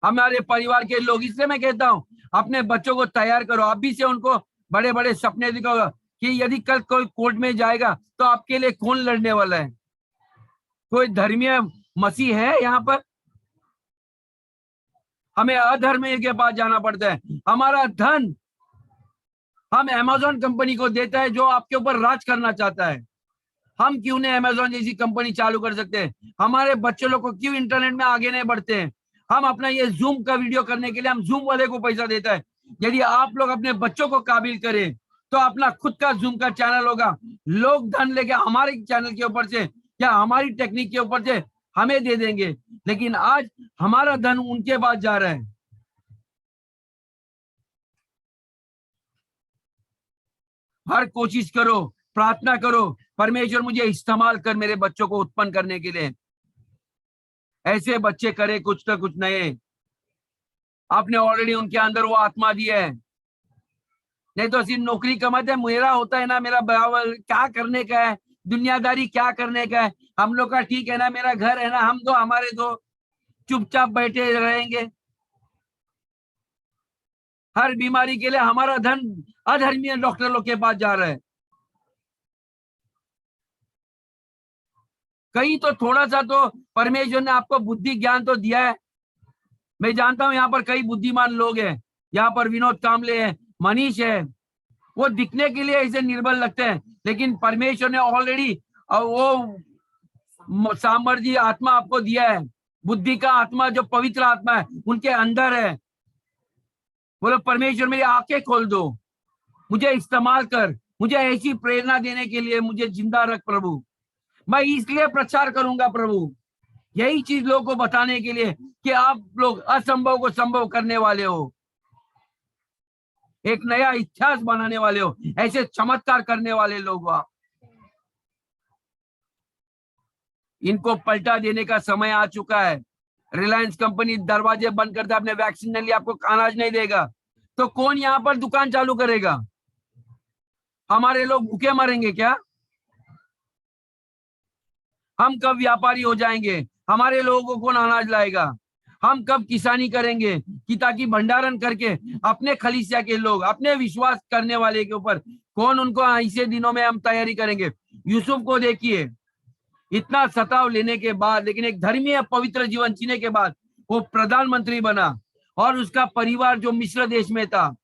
हमारे परिवार के लोग। इसलिए मैं कहता हूं, अपने बच्चों को तैयार करो। अभी से उनको बड़े बड़े सपने दिखाओ कि यदि कल कोई कोर्ट में जाएगा तो आपके लिए कौन लड़ने वाला है। कोई धर्मीय मसीह है यहाँ पर? हमें अधर्मीय के पास जाना पड़ता है। हमारा धन हम अमेज़न कंपनी को देता है, जो आपके ऊपर राज करना चाहता है। हम क्यों नहीं अमेज़न जैसी कंपनी चालू कर सकते हैं? हमारे बच्चे लोग को क्यों इंटरनेट में आगे नहीं बढ़ते हैं? हम अपना ये जूम का वीडियो करने के लिए हम जूम वाले को पैसा देता है। यदि आप लोग अपने बच्चों को काबिल करें तो अपना खुद का जूम का चैनल होगा। लोग धन लेके हमारे चैनल के ऊपर से या हमारी टेक्निक के ऊपर से हमें दे देंगे, लेकिन आज हमारा धन उनके पास जा रहा है। हर कोशिश करो, प्रार्थना करो, परमेश्वर मुझे इस्तेमाल कर मेरे बच्चों को उत्पन्न करने के लिए। ऐसे बच्चे करे कुछ ना कुछ नए। आपने ऑलरेडी उनके अंदर वो आत्मा दी है। नहीं तो सिर्फ नौकरी कमाते हैं, मेरा होता है ना, मेरा बराबर क्या करने का है, दुनियादारी क्या करने का है, हम लोग का ठीक है ना, मेरा घर है ना, हम तो हमारे तो चुपचाप बैठे रहेंगे। हर बीमारी के लिए हमारा धन अधर्मीय डॉक्टर लोग के पास जा रहा है। कहीं तो थोड़ा सा तो परमेश्वर ने आपको बुद्धि ज्ञान तो दिया है। मैं जानता हूं यहाँ पर कई बुद्धिमान लोग हैं, यहाँ पर विनोद कामले है, मनीष है, वो दिखने के लिए ऐसे निर्बल लगते हैं, लेकिन परमेश्वर ने ऑलरेडी वो सामर्थ्य आत्मा आपको दिया है, बुद्धि का आत्मा जो पवित्र आत्मा है उनके अंदर है। बोलो परमेश्वर मेरी आंखें खोल दो, मुझे इस्तेमाल कर, मुझे ऐसी प्रेरणा देने के लिए मुझे जिंदा रख प्रभु। मैं इसलिए प्रचार करूंगा प्रभु, यही चीज लोगों को बताने के लिए कि आप लोग असंभव को संभव करने वाले हो, एक नया इतिहास बनाने वाले हो, ऐसे चमत्कार करने वाले लोग हो आप। इनको पलटा देने का समय आ चुका है। रिलायंस कंपनी दरवाजे बंद करता, आपने वैक्सीन नहीं लिया, आपको अनाज नहीं देगा, तो कौन यहाँ पर दुकान चालू करेगा? हमारे लोग भूखे मरेंगे क्या? हम कब व्यापारी हो जाएंगे? हमारे लोगों को कौन अनाज लाएगा? हम कब किसानी करेंगे कि ताकि भंडारण करके अपने खलीसिया के लोग, अपने विश्वास करने वाले के ऊपर कौन उनको ऐसे दिनों में हम तैयारी करेंगे? यूसुफ को देखिए, इतना सताव लेने के बाद, लेकिन एक धर्मीय पवित्र जीवन जीने के बाद वो प्रधानमंत्री बना, और उसका परिवार जो मिस्र देश में था,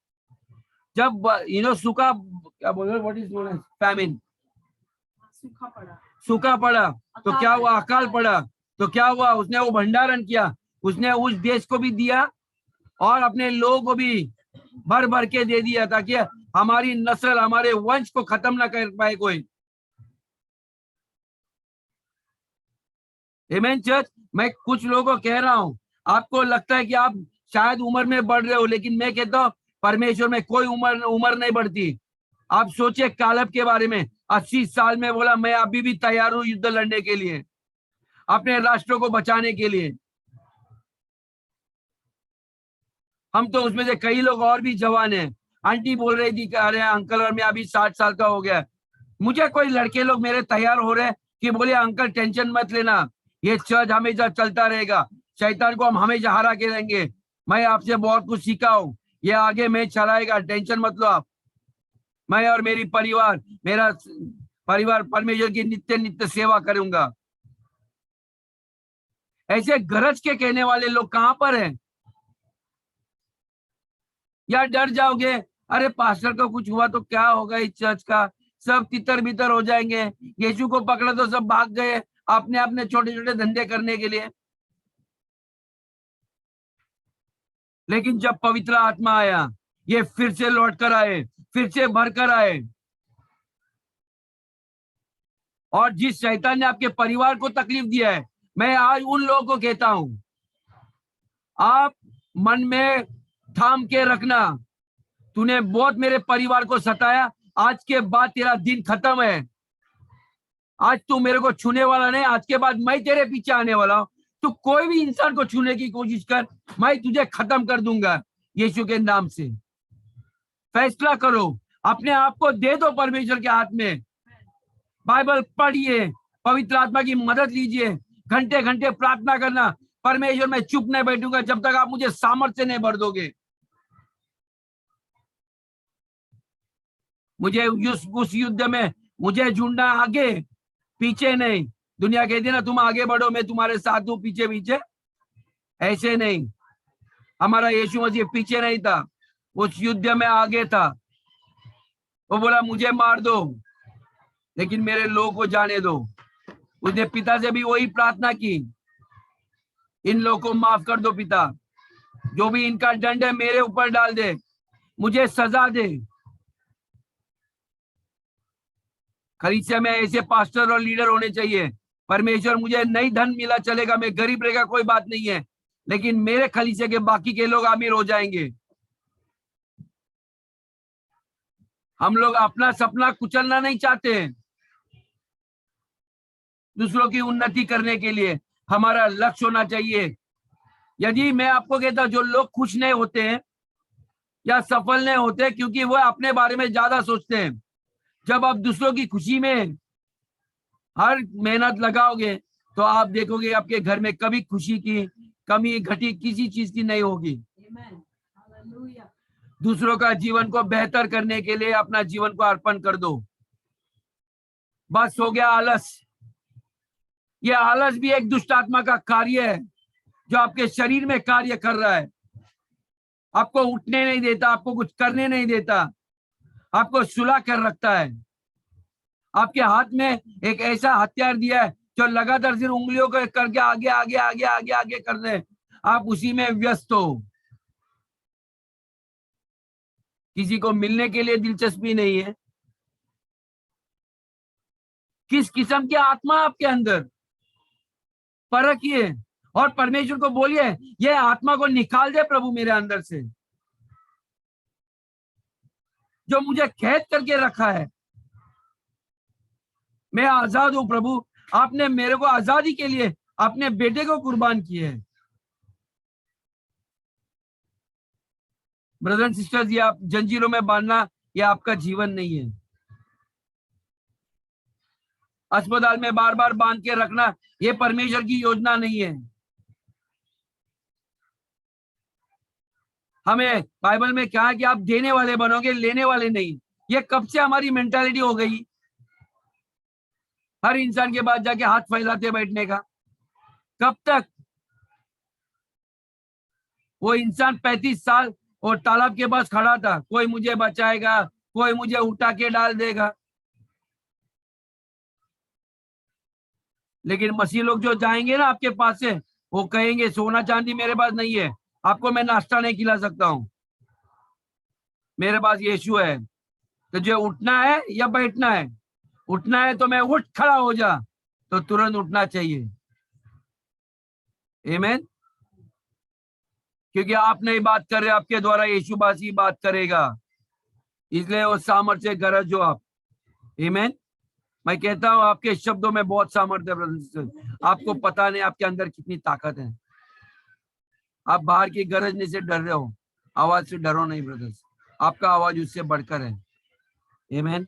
जब सूखा, क्या बोल रहे, what is known as famine, सूखा पड़ा तो क्या हुआ? अकाल पड़ा तो क्या हुआ? उसने वो भंडारण किया, उसने उस देश को भी दिया और अपने लोगों को भी भर भर के दे दिया, ताकि हमारी नस्ल, हमारे वंश को खत्म ना कर पाए कोई। आमीन चर्च। मैं कुछ लोगों को कह रहा हूं, आपको लगता है कि आप शायद उम्र में बढ़ रहे हो, लेकिन मैं कहता हूं परमेश्वर में कोई उम्र नहीं बढ़ती। आप सोचिए कालेब के बारे में, 80 साल में बोला मैं अभी भी तैयार हूं युद्ध लड़ने के लिए, अपने राष्ट्र को बचाने के लिए। हम तो उसमें से कई लोग और भी जवान हैं। आंटी बोल रही थी, अरे अंकल और मैं अभी 60 साल का हो गया। मुझे कोई लड़के लोग मेरे तैयार हो रहे हैं कि बोले अंकल टेंशन मत लेना, ये चर्च हमेशा चलता रहेगा, शैतान को हम हमेशा हरा के रहेंगे, मैं आपसे बहुत कुछ सीखा हूं, ये आगे मैं चलाएगा, टेंशन मत लो आप। मैं और मेरी परिवार, मेरा परिवार परमेश्वर की नित्य नित्य सेवा करूंगा। ऐसे गरज के कहने वाले लोग कहां पर हैं? या डर जाओगे, अरे पास्टर को कुछ हुआ तो क्या होगा इस चर्च का, सब तितर बितर हो जाएंगे, यीशु को पकड़ा तो सब भाग गए अपने अपने छोटे छोटे धंधे करने के लिए। लेकिन जब पवित्र आत्मा आया, ये फिर से लौट कर आए, फिर से भर कर आए। और जिस शैतान ने आपके परिवार को तकलीफ दिया है, मैं आज उन लोगों को कहता हूं, आप मन में थाम के रखना, तूने बहुत मेरे परिवार को सताया, आज के बाद तेरा दिन खत्म है। आज तू मेरे को छूने वाला नहीं, आज के बाद मैं तेरे पीछे आने वाला हूं। तू कोई भी इंसान को छूने की कोशिश कर, मैं तुझे खत्म कर दूंगा यीशु के नाम से। फैसला करो, अपने आप को दे दो परमेश्वर के हाथ में। बाइबल पढ़िए, पवित्र आत्मा की मदद लीजिए, घंटे घंटे प्रार्थना करना, परमेश्वर मैं चुप नहीं बैठूंगा जब तक आप मुझे सामर्थ्य नहीं भर दोगे। मुझे उस युद्ध में मुझे जुड़ना, आगे पीछे नहीं। दुनिया कहती है ना तुम आगे बढ़ो मैं तुम्हारे साथ हूं, पीछे पीछे, ऐसे नहीं। हमारा यीशु मसीह पीछे नहीं था, उस युद्ध में आगे था। वो बोला मुझे मार दो लेकिन मेरे लोगों को जाने दो। उसने पिता से भी वही प्रार्थना की, इन लोगों को माफ कर दो पिता, जो भी इनका दंड है मेरे ऊपर डाल दे, मुझे सजा दे। खलीसिया में ऐसे पास्टर और लीडर होने चाहिए। परमेश्वर मुझे नहीं धन मिला चलेगा, मैं गरीब रहेगा कोई बात नहीं है, लेकिन मेरे खलीसिया के बाकी के लोग अमीर हो जाएंगे। हम लोग अपना सपना कुचलना नहीं चाहते हैं। दूसरों की उन्नति करने के लिए हमारा लक्ष्य होना चाहिए। यदि मैं आपको कहता, जो लोग खुश नहीं होते हैं या सफल नहीं होते, क्योंकि वो अपने बारे में ज्यादा सोचते हैं। जब आप दूसरों की खुशी में हर मेहनत लगाओगे तो आप देखोगे आपके घर में कभी खुशी की कमी घटी किसी चीज की नहीं होगी। दूसरों का जीवन को बेहतर करने के लिए अपना जीवन को अर्पण कर दो। बस हो गया आलस। यह आलस भी एक दुष्ट आत्मा का कार्य है जो आपके शरीर में कार्य कर रहा है। आपको उठने नहीं देता, आपको कुछ करने नहीं देता, आपको सुला कर रखता है। आपके हाथ में एक ऐसा हथियार दिया है जो लगातार सिर्फ उंगलियों को करके आगे आगे आगे आगे आगे कर रहे, आप उसी में व्यस्त हो। किसी को मिलने के लिए दिलचस्पी नहीं है। किस किस्म की आत्मा आपके अंदर, परखिए और परमेश्वर को बोलिए, ये आत्मा को निकाल दे प्रभु मेरे अंदर से, जो मुझे कैद करके रखा है। मैं आजाद हूं प्रभु, आपने मेरे को आजादी के लिए अपने बेटे को कुर्बान किए है। ब्रदर एंड सिस्टर्स, ये आप जंजीरों में बांधना, ये आपका जीवन नहीं है। अस्पताल में बार बार बांध के रखना, ये परमेश्वर की योजना नहीं है। हमें बाइबल में क्या है कि आप देने वाले बनोगे, लेने वाले नहीं। ये कब से हमारी मेंटालिटी हो गई, हर इंसान के पास जाके हाथ फैलाते बैठने का। कब तक? वो इंसान 35 साल और तालाब के पास खड़ा था, कोई मुझे बचाएगा, कोई मुझे उठा के डाल देगा। लेकिन मसीह लोग जो जाएंगे ना आपके पास से, वो कहेंगे सोना चांदी मेरे पास नहीं है, आपको मैं नाश्ता नहीं खिला सकता हूं, मेरे पास यीशु है। तो जो उठना है या बैठना है, उठना है तो मैं उठ खड़ा हो जा, तो तुरंत उठना चाहिए। आमीन। क्योंकि आप नहीं बात कर रहे, आपके द्वारा यीशु मसीह बात करेगा, इसलिए वो सामर्थ्य गरज जो आप। आमीन। मैं कहता हूं आपके शब्दों में बहुत सामर्थ्य है ब्रदर सिस्टर, आपको पता नहीं आपके अंदर कितनी ताकत है। आप बाहर की गरजने से डर रहे हो, आवाज से डरो नहीं ब्रदर्स, आपका आवाज उससे बढ़कर है। आमीन।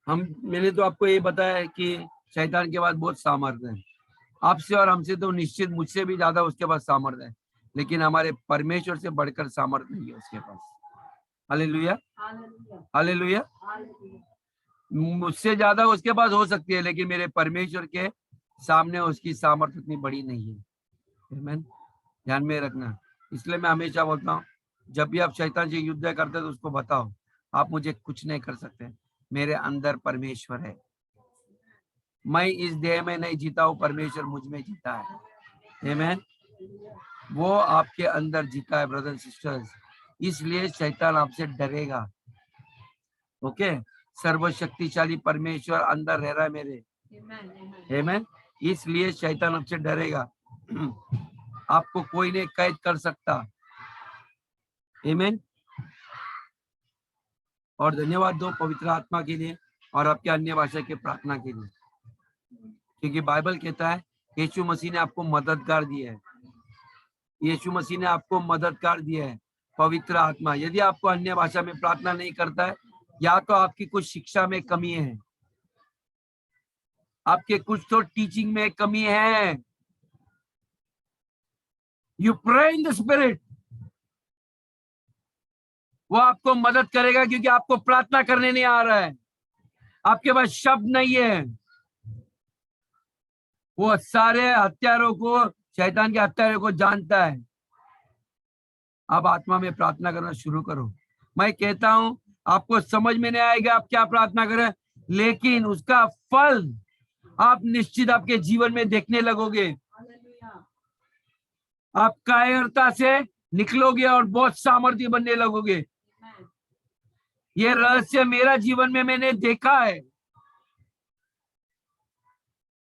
मैंने तो आपको ये बताया है कि शैतान के पास बहुत सामर्थ्य है। आपसे और हमसे तो निश्चित, मुझसे भी ज्यादा उसके पास सामर्थ्य है, लेकिन हमारे परमेश्वर से बढ़कर सामर्थ्य नहीं है उसके पास। Hallelujah, hallelujah. मुझसे ज्यादा उसके पास हो सकती है, लेकिन मेरे परमेश्वर के सामने उसकी सामर्थ्य उतनी बड़ी नहीं है। आमीन। ध्यान में रखना। इसलिए मैं हमेशा बोलता हूँ, जब भी आप शैतान से युद्ध करते तो उसको बताओ, आप मुझे कुछ नहीं कर सकते, मेरे अंदर परमेश्वर है। मैं इस देह में नहीं जीता हूँ, परमेश्वर मुझ में जीता है। आमीन। वो आपके अंदर जीता है ब्रदर सिस्टर्स, इसलिए शैतान आपसे डरेगा। ओके, सर्वशक्तिशाली परमेश्वर अंदर रह रहा है मेरे। आमीन। इसलिए शैतान आपसे डरेगा। आपको कोई नहीं कैद कर सकता। आमीन। और धन्यवाद दो पवित्र आत्मा के लिए और आपके अन्य भाषा के प्रार्थना के लिए, क्योंकि बाइबल कहता है यीशु मसीह ने आपको मददगार दिया है। यीशु मसीह ने आपको मददगार दिया है, पवित्र आत्मा। यदि आपको अन्य भाषा में प्रार्थना नहीं करता है, या तो आपकी कुछ शिक्षा में कमी है, आपके कुछ तो टीचिंग में कमी है। You pray in the spirit, वो आपको मदद करेगा, क्योंकि आपको प्रार्थना करने नहीं आ रहा है, आपके पास शब्द नहीं है। वो सारे हत्यारों को, शैतान के हत्यारों को जानता है। आप आत्मा में प्रार्थना करना शुरू करो। मैं कहता हूं आपको समझ में नहीं आएगा आप क्या प्रार्थना करें, लेकिन उसका फल आप निश्चित आपके जीवन में देखने लगोगे। आप कायरता से निकलोगे और बहुत सामर्थ्य बनने लगोगे। ये रहस्य मेरा जीवन में मैंने देखा है।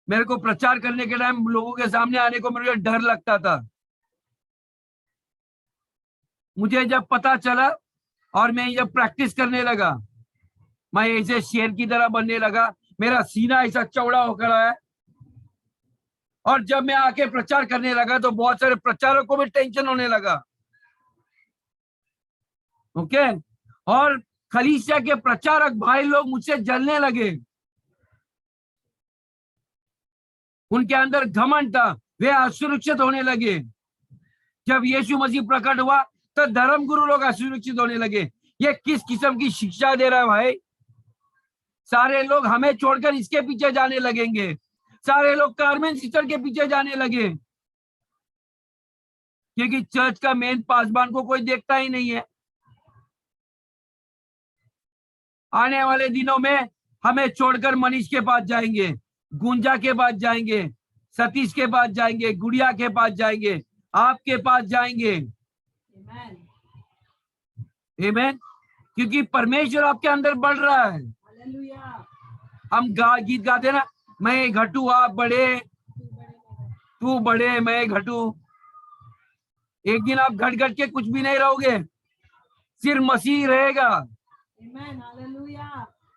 मेरे को प्रचार करने के टाइम लोगों के सामने आने को मेरे को डर लगता था। मुझे जब पता चला और मैं जब प्रैक्टिस करने लगा, मैं ऐसे शेर की तरह बनने लगा, मेरा सीना ऐसा चौड़ा होकर आया। और जब मैं आके प्रचार करने लगा तो बहुत सारे प्रचारकों को भी टेंशन होने लगा। ओके, और कलीसिया के प्रचारक भाई लोग मुझसे जलने लगे। उनके अंदर घमंड था, वे असुरक्षित होने लगे। जब यीशु मसीह प्रकट हुआ तो धर्म गुरु लोग असुरक्षित होने लगे। ये किस किस्म की शिक्षा दे रहा है भाई? सारे लोग हमें छोड़कर इसके पीछे जाने लगेंगे, सारे लोग कारमेन सिस्टर के पीछे जाने लगे, क्योंकि चर्च का मेन पासबान को कोई देखता ही नहीं है। आने वाले दिनों में हमें छोड़कर मनीष के पास जाएंगे, गुंजा के पास जाएंगे, सतीश के पास जाएंगे, गुड़िया के पास जाएंगे, आपके पास जाएंगे। आमीन। क्योंकि परमेश्वर आपके अंदर बढ़ रहा है। हम गीत गाते ना, मैं घटू आप बड़े, तू बड़े मैं घटू। एक दिन आप घट घट के कुछ भी नहीं रहोगे, सिर्फ मसीह रहेगा।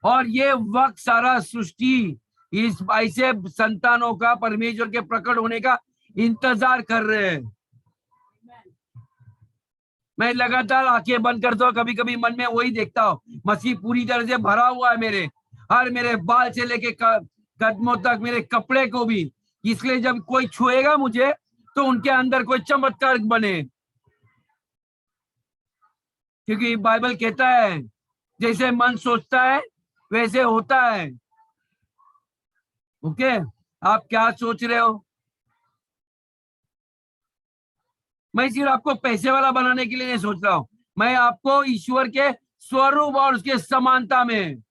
और ये वक्त सारा सृष्टि इस ऐसे संतानों का परमेश्वर के प्रकट होने का इंतजार कर रहे हैं। मैं लगातार आंखें बंद करता हूँ, कभी कभी मन में वही देखता हूँ, मसीह पूरी तरह से भरा हुआ है मेरे, हर मेरे बाल से लेके कदमों तक, मेरे कपड़े को भी। इसलिए जब कोई छुएगा मुझे तो उनके अंदर कोई चमत्कार बने, क्योंकि बाइबल कहता है जैसे मन सोचता है वैसे होता है। ओके, आप क्या सोच रहे हो? मैं सिर्फ आपको पैसे वाला बनाने के लिए नहीं सोच रहा हूं, मैं आपको ईश्वर के स्वरूप और उसके समानता में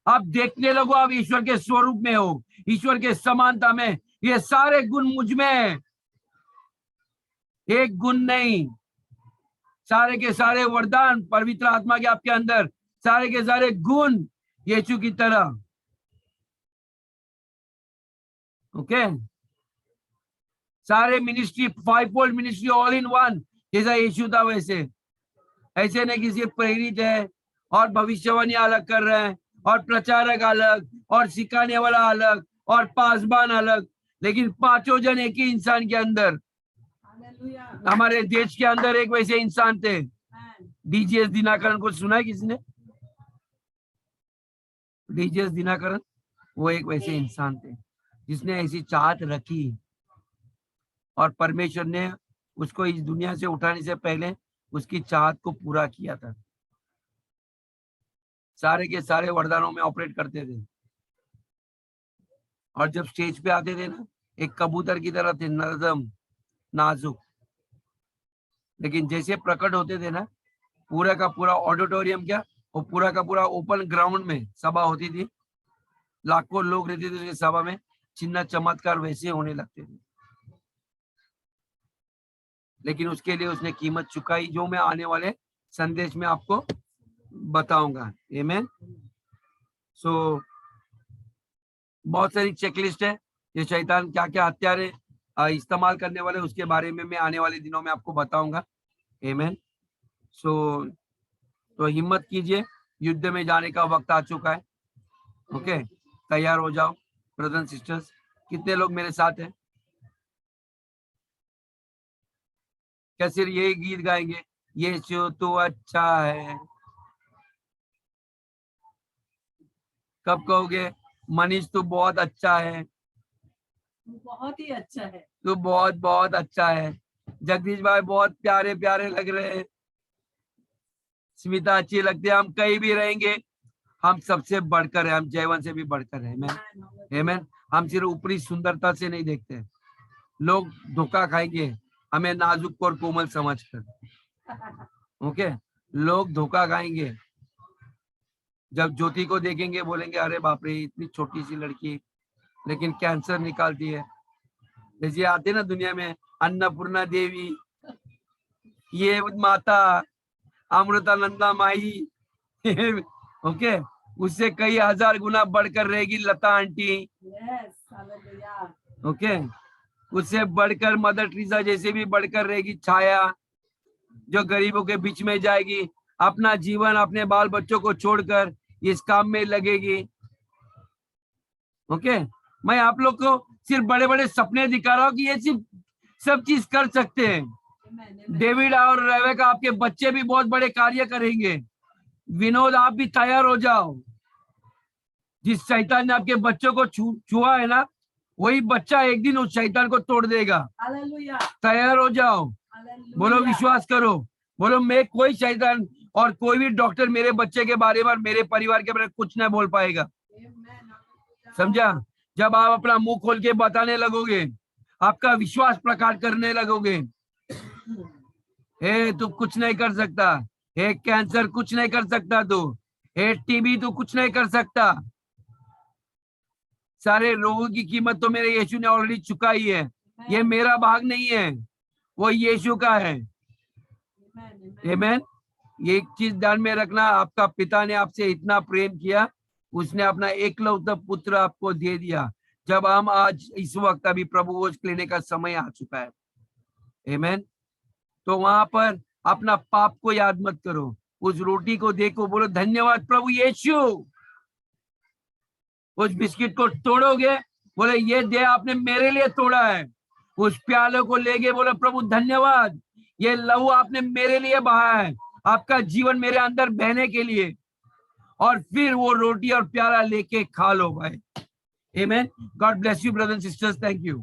आप देखने लगो, आप ईश्वर के स्वरूप में हो, ईश्वर के समानता में। ये सारे गुण मुझ में है, एक गुण नहीं, सारे के सारे वरदान पवित्र आत्मा के आपके अंदर, सारे के सारे गुण यीशु की तरह। ओके, सारे ministry, 5-fold ministry all in one, जैसा यीशु था वैसे। ऐसे नहीं कि सिर्फ प्रेरित है और भविष्यवाणी अलग कर रहे हैं और प्रचारक अलग और सिखाने वाला अलग और पासबान अलग, लेकिन पांचों जन एक ही इंसान के अंदर। हमारे देश के अंदर एक वैसे इंसान थे, डीजीएस दिनाकरण को सुना है किसी ने? डीजीएस दिनाकरण, वो एक वैसे इंसान थे जिसने ऐसी चाहत रखी और परमेश्वर ने उसको इस दुनिया से उठाने से पहले उसकी चाहत को पूरा किया था। सारे के सारे वरदानों में ऑपरेट करते थे और जब स्टेज पे आते थे ना, एक कबूतर की तरह थे, नरम नाजुक, लेकिन जैसे प्रकट होते थे ना, पूरा का पूरा ऑडिटोरियम क्या, वो पूरा का पूरा ओपन ग्राउंड में सभा होती थी, लाखों लोग रहते थे उस सभा में, चिन्ह चमत्कार वैसे होने लगते थे। लेकिन उसके लिए उसने कीमत चुकाई, जो मैं आने वाले संदेश में आपको बताऊंगा। आमीन। सो बहुत सारी चेकलिस्ट है, ये शैतान क्या क्या हत्यारे इस्तेमाल करने वाले, उसके बारे में मैं आने वाले दिनों में आपको बताऊंगा। आमीन। सो तो हिम्मत कीजिए, युद्ध में जाने का वक्त आ चुका है। ओके, तैयार हो जाओ ब्रदर्स एंड सिस्टर्स। कितने लोग मेरे साथ हैं? क्या सिर्फ यही गीत गाएंगे, यीशु तो अच्छा है? कब कहोगे मनीष तू बहुत अच्छा है? बहुत ही अच्छा है, तू बहुत बहुत अच्छा है। जगदीश भाई बहुत प्यारे प्यारे लग रहे हैं, स्मिता अच्छी लगती है। हम कहीं भी रहेंगे, हम सबसे बढ़कर है, हम जयवन से भी बढ़कर है। आमीन। हम सिर्फ ऊपरी सुंदरता से नहीं देखते, लोग धोखा खाएंगे हमें नाजुक और कोमल समझकर। ओके, लोग धोखा खाएंगे, जब ज्योति को देखेंगे बोलेंगे अरे बाप रे इतनी छोटी सी लड़की, लेकिन कैंसर निकालती है। जैसे आते ना दुनिया में अन्नपूर्णा देवी, ये माता अमृतानंदा माई, ओके, उससे कई हजार गुना बढ़कर रहेगी लता आंटी। ओके, उससे बढ़कर मदर टेरेसा जैसे भी बढ़कर रहेगी छाया, जो गरीबों के बीच में जाएगी, अपना जीवन अपने बाल बच्चों को छोड़कर इस काम में लगेगी। ओके, मैं आप लोग को सिर्फ बड़े बड़े सपने दिखा रहा हूँ कि ये सिर्फ सब चीज कर सकते हैं। डेविड और रेबेका आपके बच्चे भी बहुत बड़े कार्य करेंगे। विनोद आप भी तैयार हो जाओ। जिस शैतान ने आपके बच्चों को छुआ है ना, वही बच्चा एक दिन उस शैतान को तोड़ देगा। हालेलुया, तैयार हो जाओ। हालेलुया। बोलो विश्वास करो। बोलो मैं कोई शैतान और कोई भी डॉक्टर मेरे बच्चे के बारे में, मेरे परिवार के बारे में कुछ नहीं बोल पाएगा। समझा? जब आप अपना मुंह खोल के बताने लगोगे, आपका विश्वास प्रकट करने लगोगे, हे तू कुछ नहीं कर सकता, हे कैंसर कुछ नहीं कर सकता, तू हे टीबी तू कुछ नहीं कर सकता, सारे रोगों की कीमत तो मेरे यीशु ने ऑलरेडी चुकाई है। ये मेरा भाग नहीं है, वो यीशु का है। आमीन। ये एक चीज ध्यान में रखना, आपका पिता ने आपसे इतना प्रेम किया, उसने अपना एकलौता पुत्र आपको दे दिया। जब हम आज इस वक्त अभी प्रभु भोज लेने का समय आ चुका है, आमीन, तो वहां पर अपना पाप को याद मत करो, उस रोटी को देखो, बोलो धन्यवाद प्रभु यीशु। उस बिस्किट को तोड़ोगे, बोले ये दे आपने मेरे लिए तोड़ा है। उस प्याले को लेके बोले प्रभु धन्यवाद, ये लहू आपने मेरे लिए बहा है, आपका जीवन मेरे अंदर बहने के लिए। और फिर वो रोटी और प्याला लेके खा लो भाई। आमीन। God bless you brothers and sisters, thank you.